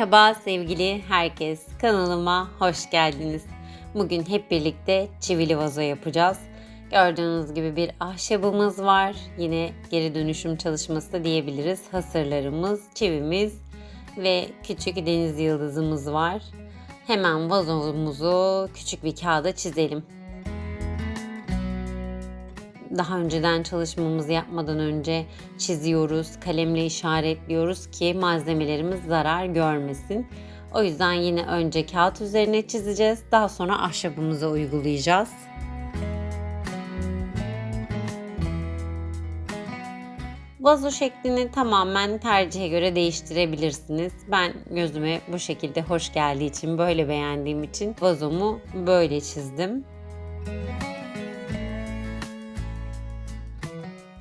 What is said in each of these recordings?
Merhaba sevgili herkes, kanalıma hoş geldiniz. Bugün hep birlikte çivili vazo yapacağız. Gördüğünüz gibi bir ahşabımız var. Yine geri dönüşüm çalışması da diyebiliriz. Hasırlarımız, çivimiz ve küçük deniz yıldızımız var. Hemen vazomuzu küçük bir kağıda çizelim. Daha önceden çalışmamızı yapmadan önce çiziyoruz, kalemle işaretliyoruz ki malzemelerimiz zarar görmesin. O yüzden yine önce kağıt üzerine çizeceğiz, daha sonra ahşabımıza uygulayacağız. Vazo şeklini tamamen tercihe göre değiştirebilirsiniz. Ben gözüme bu şekilde hoş geldiği için, böyle beğendiğim için vazomu böyle çizdim.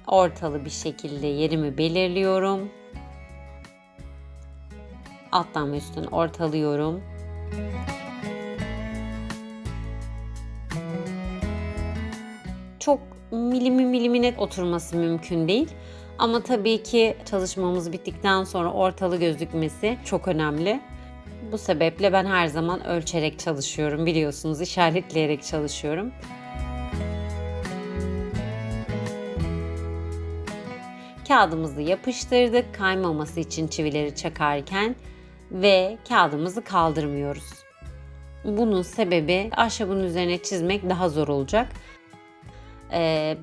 Ortalı bir şekilde yerimi belirliyorum. Alttan ve üstten ortalıyorum. Çok milimine oturması mümkün değil. Ama tabii ki çalışmamız bittikten sonra ortalı gözükmesi çok önemli. Bu sebeple ben her zaman ölçerek çalışıyorum. Biliyorsunuz, işaretleyerek çalışıyorum. Kağıdımızı yapıştırdık kaymaması için çivileri çakarken ve kağıdımızı kaldırmıyoruz. Bunun sebebi ahşabın üzerine çizmek daha zor olacak.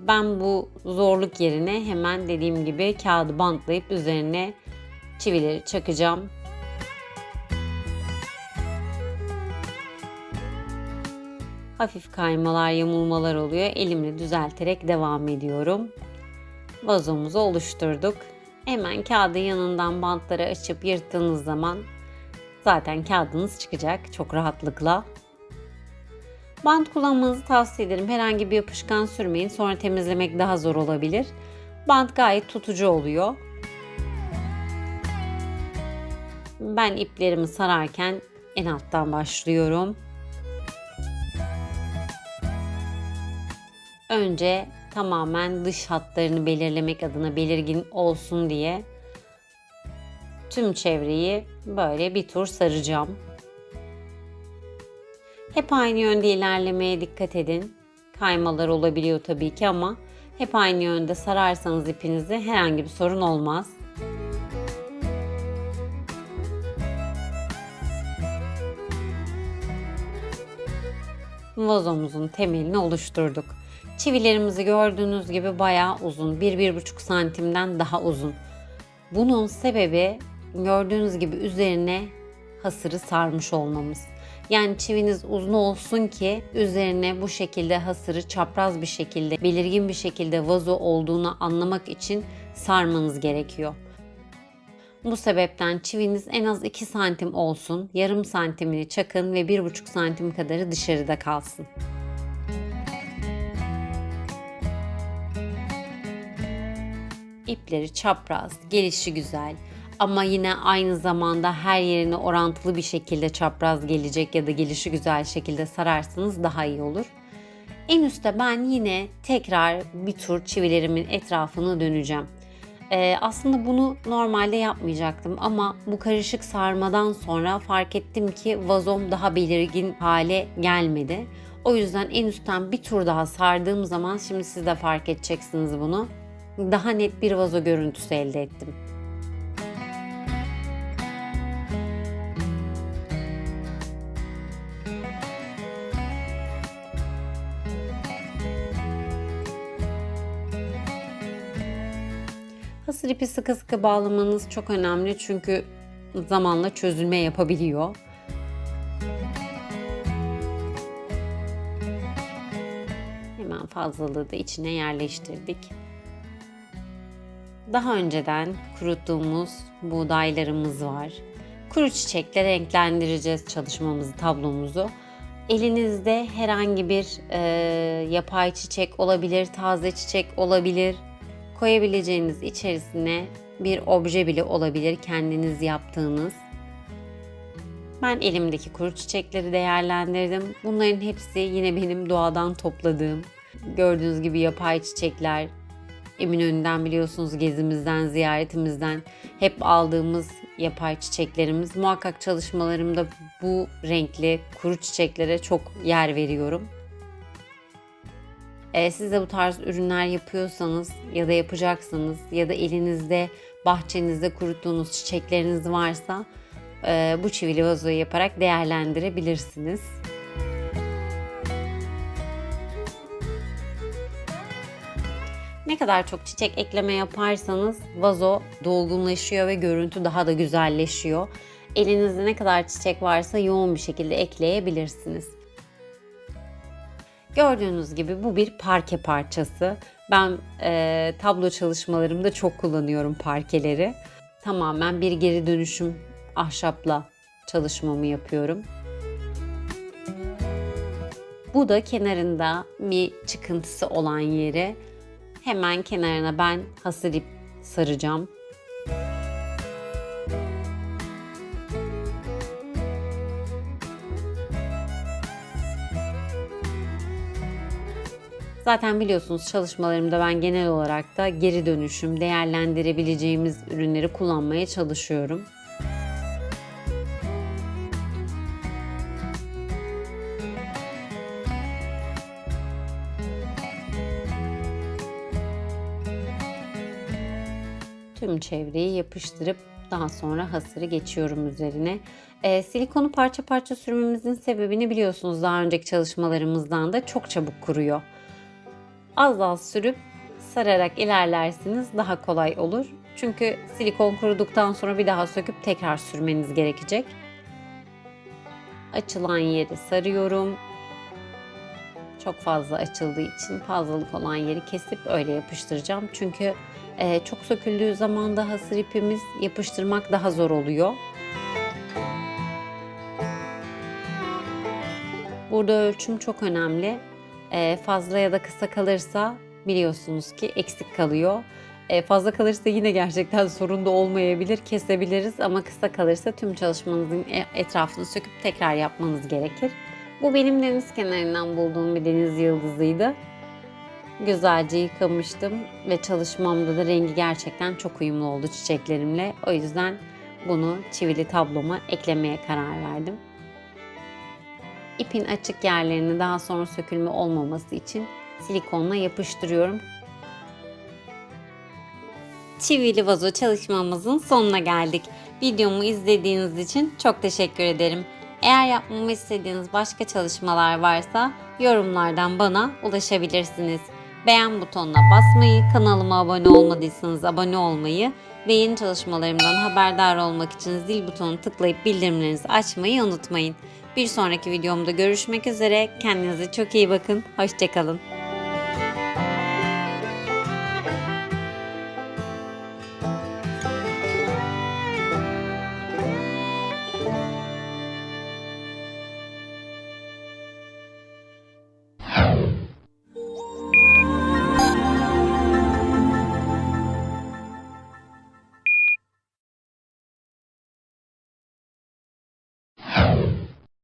Ben bu zorluk yerine hemen dediğim gibi kağıdı bantlayıp üzerine çivileri çakacağım. Hafif kaymalar, yamulmalar oluyor. Elimle düzelterek devam ediyorum. Vazomuzu oluşturduk. Hemen kağıdın yanından bantları açıp yırttığınız zaman zaten kağıdınız çıkacak çok rahatlıkla. Bant kullanmanızı tavsiye ederim. Herhangi bir yapışkan sürmeyin. Sonra temizlemek daha zor olabilir. Bant gayet tutucu oluyor. Ben iplerimi sararken en alttan başlıyorum. Önce tamamen dış hatlarını belirlemek adına, belirgin olsun diye tüm çevreyi böyle bir tur saracağım. Hep aynı yönde ilerlemeye dikkat edin. Kaymalar olabiliyor tabii ki ama hep aynı yönde sararsanız ipinizi herhangi bir sorun olmaz. Vazomuzun temelini oluşturduk. Çivilerimizi gördüğünüz gibi bayağı uzun. 1-1,5 santimden daha uzun. Bunun sebebi gördüğünüz gibi üzerine hasırı sarmış olmamız. Yani çiviniz uzun olsun ki üzerine bu şekilde hasırı çapraz bir şekilde, belirgin bir şekilde vazo olduğunu anlamak için sarmanız gerekiyor. Bu sebepten çiviniz en az 2 santim olsun, yarım santimini çakın ve 1,5 santim kadarı dışarıda kalsın. İpleri çapraz, gelişi güzel ama yine aynı zamanda her yerine orantılı bir şekilde çapraz gelecek ya da gelişi güzel şekilde sararsanız daha iyi olur. En üstte ben yine tekrar bir tur çivilerimin etrafını döneceğim. Aslında bunu normalde yapmayacaktım ama bu karışık sarmadan sonra fark ettim ki vazom daha belirgin hale gelmedi. O yüzden en üstten bir tur daha sardığım zaman, şimdi siz de fark edeceksiniz bunu, daha net bir vazo görüntüsü elde ettim. Hasır ipi sıkı sıkı bağlamanız çok önemli çünkü zamanla çözülme yapabiliyor. Hemen fazlalığı da içine yerleştirdik. Daha önceden kuruttuğumuz buğdaylarımız var. Kuru çiçekle renklendireceğiz çalışmamızı, tablomuzu. Elinizde herhangi bir yapay çiçek olabilir, taze çiçek olabilir. Koyabileceğiniz, içerisine bir obje bile olabilir, kendiniz yaptığınız. Ben elimdeki kuru çiçekleri değerlendirdim. Bunların hepsi yine benim doğadan topladığım. Gördüğünüz gibi yapay çiçekler. Eminönü'nden biliyorsunuz, gezimizden, ziyaretimizden hep aldığımız yapay çiçeklerimiz. Muhakkak çalışmalarımda bu renkli kuru çiçeklere çok yer veriyorum. Siz de bu tarz ürünler yapıyorsanız ya da yapacaksanız ya da elinizde, bahçenizde kuruttuğunuz çiçekleriniz varsa bu çivili vazoyu yaparak değerlendirebilirsiniz. Ne kadar çok çiçek ekleme yaparsanız vazo dolgunlaşıyor ve görüntü daha da güzelleşiyor. Elinizde ne kadar çiçek varsa yoğun bir şekilde ekleyebilirsiniz. Gördüğünüz gibi bu bir parke parçası. Ben tablo çalışmalarımda çok kullanıyorum parkeleri. Tamamen bir geri dönüşüm ahşapla çalışmamı yapıyorum. Bu da kenarında bir çıkıntısı olan yeri. Hemen kenarına ben hasır ip saracağım. Zaten biliyorsunuz çalışmalarımda ben genel olarak da geri dönüşüm, değerlendirebileceğimiz ürünleri kullanmaya çalışıyorum. Tüm çevreyi yapıştırıp daha sonra hasırı geçiyorum üzerine. Silikonu parça parça sürmemizin sebebini biliyorsunuz, daha önceki çalışmalarımızdan da çok çabuk kuruyor. Az az sürüp sararak ilerlersiniz, daha kolay olur. Çünkü silikon kuruduktan sonra bir daha söküp tekrar sürmeniz gerekecek. Açılan yeri sarıyorum. Çok fazla açıldığı için fazlalık olan yeri kesip öyle yapıştıracağım. Çünkü çok söküldüğü zaman da hasır ipimiz yapıştırmak daha zor oluyor. Burada ölçüm çok önemli. Fazla ya da kısa kalırsa biliyorsunuz ki eksik kalıyor. Fazla kalırsa yine gerçekten sorun da olmayabilir, kesebiliriz, ama kısa kalırsa tüm çalışmanızın etrafını söküp tekrar yapmanız gerekir. Bu benim deniz kenarından bulduğum bir deniz yıldızıydı. Güzelce yıkamıştım ve çalışmamda da rengi gerçekten çok uyumlu oldu çiçeklerimle. O yüzden bunu çivili tabloma eklemeye karar verdim. İpin açık yerlerini daha sonra sökülme olmaması için silikonla yapıştırıyorum. Çivili vazo çalışmamızın sonuna geldik. Videomu izlediğiniz için çok teşekkür ederim. Eğer yapmamı istediğiniz başka çalışmalar varsa yorumlardan bana ulaşabilirsiniz. Beğen butonuna basmayı, kanalıma abone olmadıysanız abone olmayı ve yeni çalışmalarımdan haberdar olmak için zil butonunu tıklayıp bildirimlerinizi açmayı unutmayın. Bir sonraki videomda görüşmek üzere. Kendinize çok iyi bakın. Hoşça kalın.